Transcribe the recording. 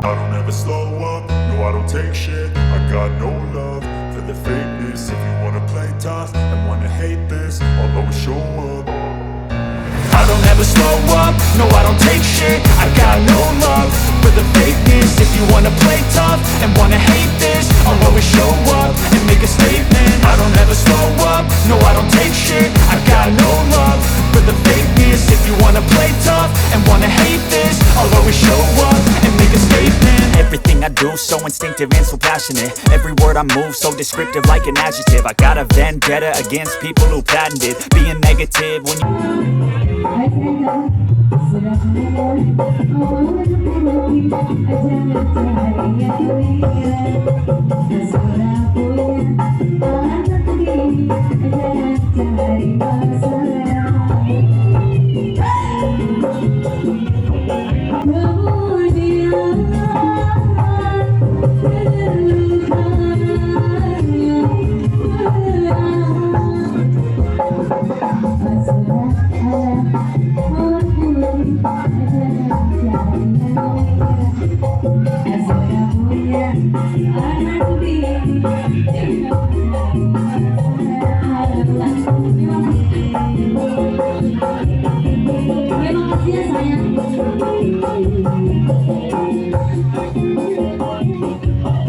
I don't ever slow up, no I don't take shit. I got no love for the fakeness. If you wanna play tough and wanna hate this, I'll always show up. I don't ever slow up, no I don't take shit. I got no love for the fakeness. If you wanna play tough and wanna hate this, I'll always show up and make a statement. I don't ever slow up, no I don't take shit. I got no love for the fakeness. If you wanna play tough and wanna hate this, I'll always show up and make a statement. Everything I do so instinctive and so passionate. Every word I move so descriptive like an adjective. I got a vendetta against people who patented being negative when you Terima kasih ya sayang.